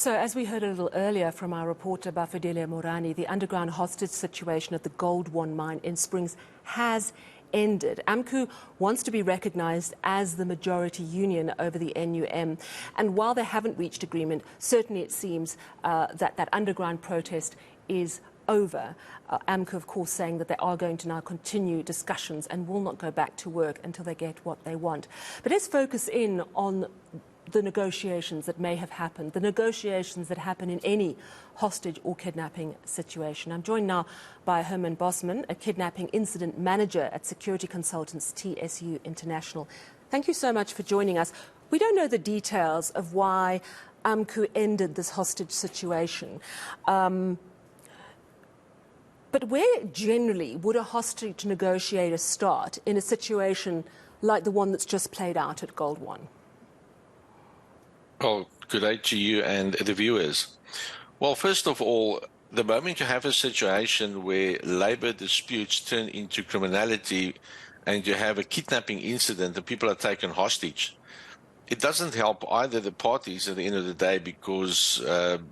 So, as we heard a little earlier from our reporter Bafidelia Morani, the underground hostage situation at the Gold One mine in Springs has ended. AMCU wants to be recognised as the majority union over the NUM. And while they haven't reached agreement, certainly it seems that underground protest is over. AMCU, of course, saying that they are going to now continue discussions and will not go back to work until they get what they want. But let's focus in on the negotiations that may have happened, the negotiations that happen in any hostage or kidnapping situation. I'm joined now by Herman Bosman, a kidnapping incident manager at security consultants TSU International. Thank you so much for joining us. We don't know the details of why AMCU ended this hostage situation. But where generally would a hostage negotiator start in a situation like the one that's just played out at Gold One? Well, good day to you and the viewers. Well, first of all, the moment you have a situation where labor disputes turn into criminality and you have a kidnapping incident and people are taken hostage, it doesn't help either the parties at the end of the day, because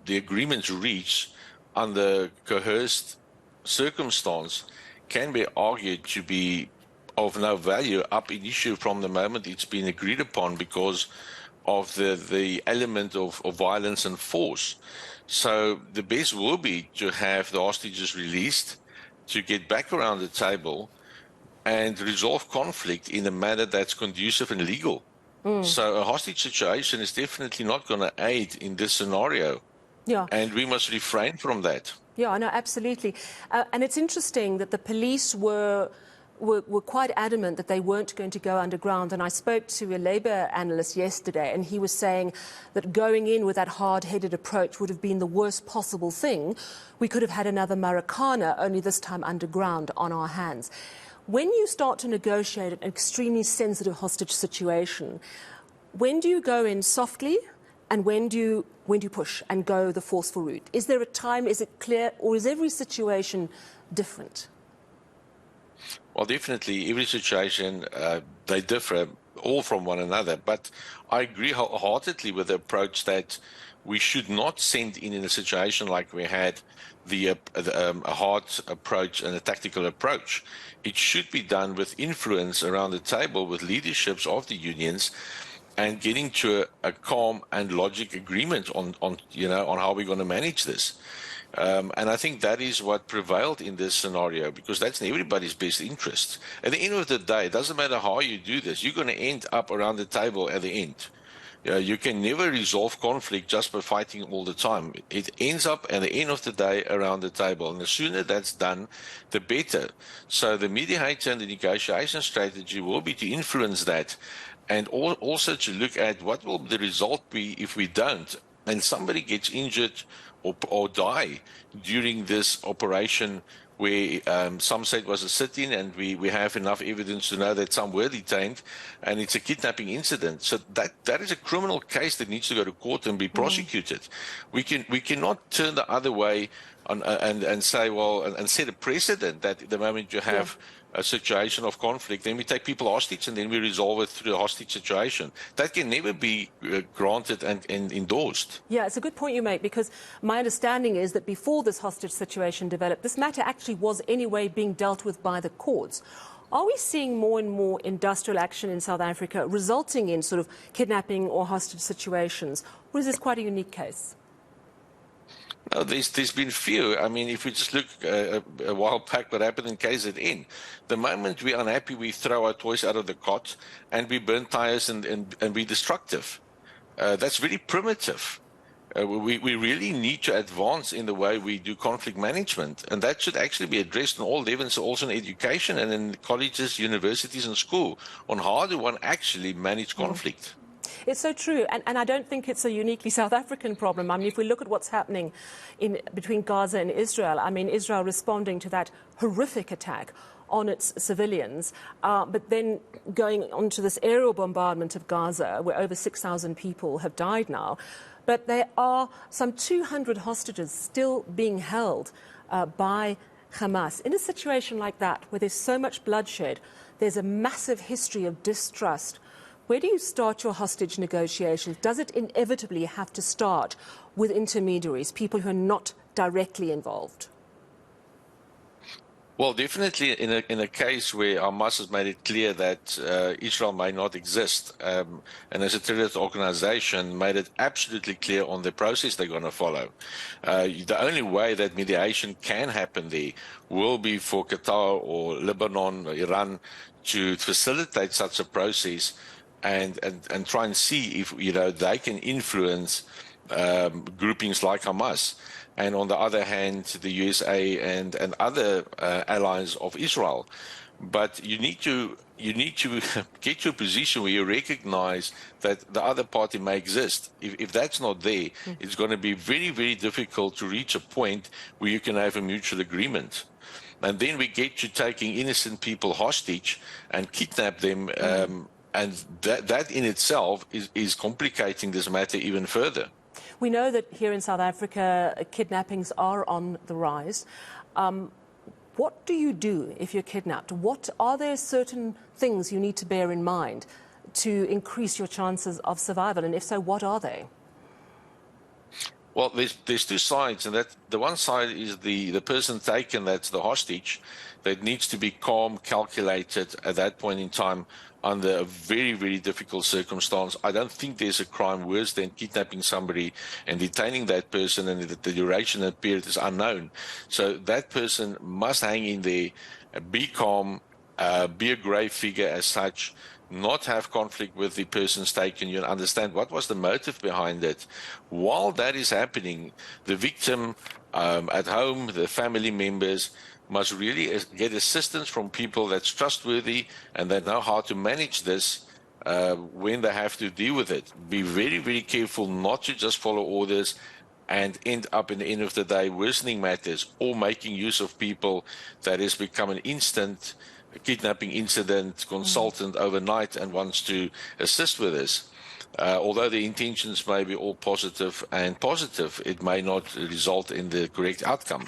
the agreements reached under coerced circumstance can be argued to be of no value up in issue from the moment it's been agreed upon, because of the element of violence and force. So the best will be to have the hostages released, to get back around the table and resolve conflict in a manner that's conducive and legal. So a hostage situation is definitely not going to aid in this scenario. Yeah. And we must refrain from that. Yeah, no, absolutely. And it's interesting that the police were quite adamant that they weren't going to go underground. And I spoke to a Labour analyst yesterday, and he was saying that going in with that hard-headed approach would have been the worst possible thing. We could have had another Marikana, only this time underground, on our hands. When you start to negotiate an extremely sensitive hostage situation, when do you go in softly and when do you push and go the forceful route? Is there a time, is it clear, or is every situation different? Well, definitely, every situation, they differ all from one another. But I agree wholeheartedly with the approach that we should not send in a situation like we had a hard approach and a tactical approach. It should be done with influence around the table, with leaderships of the unions, and getting to a calm and logic agreement on how we're going to manage this. And I think that is what prevailed in this scenario, because that's in everybody's best interest. At the end of the day, it doesn't matter how you do this, you're going to end up around the table at the end. You can never resolve conflict just by fighting all the time. It ends up at the end of the day around the table. And the sooner that's done, the better. So the mediator and the negotiation strategy will be to influence that, and also to look at what will the result be if we don't, and somebody gets injured or die during this operation, where some say it was a sit-in, and we have enough evidence to know that some were detained, and it's a kidnapping incident. So that is a criminal case that needs to go to court and be prosecuted. We cannot turn the other way and say, well, and set a precedent that the moment you have a situation of conflict, then we take people hostage and then we resolve it through a hostage situation. That can never be granted and endorsed. Yeah, it's a good point you make, because my understanding is that before this hostage situation developed, this matter actually was anyway being dealt with by the courts. Are we seeing more and more industrial action in South Africa resulting in sort of kidnapping or hostage situations, or is this quite a unique case? No, there's been few. I mean, if we just look a while back, what happened in KZN, the moment we're unhappy, we throw our toys out of the cot and we burn tires and be destructive. That's very primitive. We really need to advance in the way we do conflict management, and that should actually be addressed on all levels, also in education and in colleges, universities and school, on how do one actually manage conflict. It's so true, and I don't think it's a uniquely South African problem. I mean, if we look at what's happening between Gaza and Israel, I mean, Israel responding to that horrific attack on its civilians, but then going on to this aerial bombardment of Gaza, where over 6,000 people have died now. But there are some 200 hostages still being held by Hamas. In a situation like that, where there's so much bloodshed, there's a massive history of distrust Where do you start your hostage negotiations? Does it inevitably have to start with intermediaries, people who are not directly involved? Well, definitely in a case where Hamas has made it clear that Israel may not exist, and as a terrorist organization made it absolutely clear on the process they're going to follow. The only way that mediation can happen there will be for Qatar or Lebanon or Iran to facilitate such a process and try and see if they can influence groupings like Hamas. And on the other hand, the USA and other allies of Israel. But you need to get to a position where you recognize that the other party may exist. If that's not there, it's going to be very, very difficult to reach a point where you can have a mutual agreement. And then we get to taking innocent people hostage and kidnap them. And that in itself is complicating this matter even further. We know that here in South Africa, kidnappings are on the rise. What do you do if you're kidnapped? Are there certain things you need to bear in mind to increase your chances of survival? And if so, what are they? Well, there's two sides, and that the one side is the person taken, that's the hostage, that needs to be calm, calculated at that point in time under a very, very difficult circumstance. I don't think there's a crime worse than kidnapping somebody and detaining that person, and the duration of the period is unknown. So that person must hang in there, be calm, be a grave figure as such, not have conflict with the persons taken you, and understand what was the motive behind it. While that is happening, the victim at home, the family members, must really get assistance from people that's trustworthy and that know how to manage this when they have to deal with it. Be very, very careful not to just follow orders and end up in the end of the day worsening matters or making use of people that has become an instant kidnapping incident consultant overnight and wants to assist with this. Although the intentions may be all positive, it may not result in the correct outcome.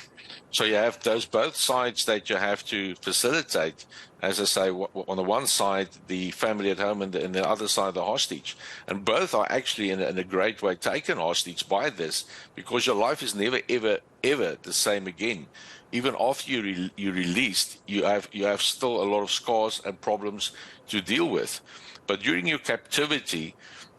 So you have those both sides that you have to facilitate. As I say, on the one side, the family at home, and the other side, the hostage. And both are actually in a great way taken hostage by this, because your life is never, ever, ever the same again. Even after you're released, you have still a lot of scars and problems to deal with. But during your captivity,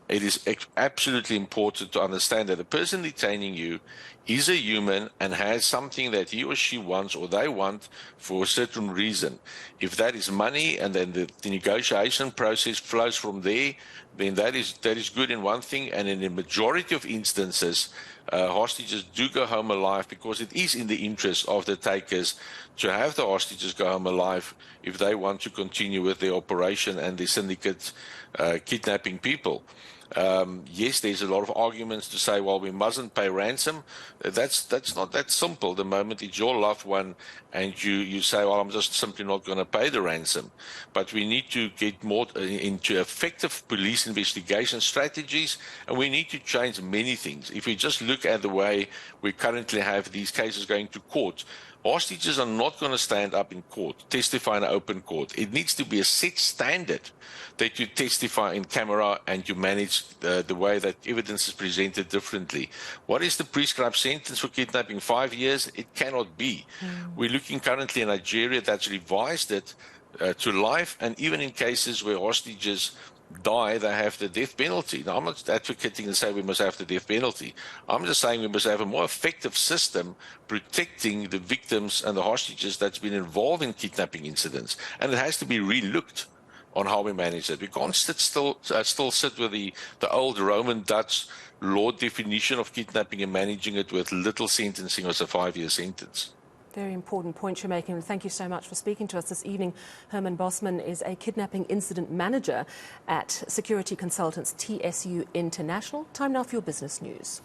it is absolutely important to understand that the person detaining you is a human and has something that he or she wants or they want for a certain reason. If that is money, and then the negotiation process flows from there, then that is good in one thing. And in the majority of instances, hostages do go home alive, because it is in the interest of the takers to have the hostages go home alive if they want to continue with their operation and the syndicate kidnapping people. Yes, there's a lot of arguments to say, well, we mustn't pay ransom. That's not that simple. The moment it's your loved one and you say, well, I'm just simply not going to pay the ransom. But we need to get more into effective police investigation strategies, and we need to change many things. If we just look at the way we currently have these cases going to court, hostages are not going to stand up in court, testify in an open court. It needs to be a set standard that you testify in camera and you manage the way that evidence is presented differently. What is the prescribed sentence for kidnapping? 5 years? It cannot be. We're looking currently in Nigeria that's revised it to life, and even in cases where hostages die, they have the death penalty. Now, I'm not advocating to say we must have the death penalty. I'm just saying we must have a more effective system protecting the victims and the hostages that's been involved in kidnapping incidents. And it has to be re-looked on how we manage it. We can't still sit with the old Roman Dutch law definition of kidnapping and managing it with little sentencing as a 5-year sentence. Very important point you're making, and thank you so much for speaking to us this evening. Herman Bosman is a kidnapping incident manager at security consultants TSU International. Time now for your business news.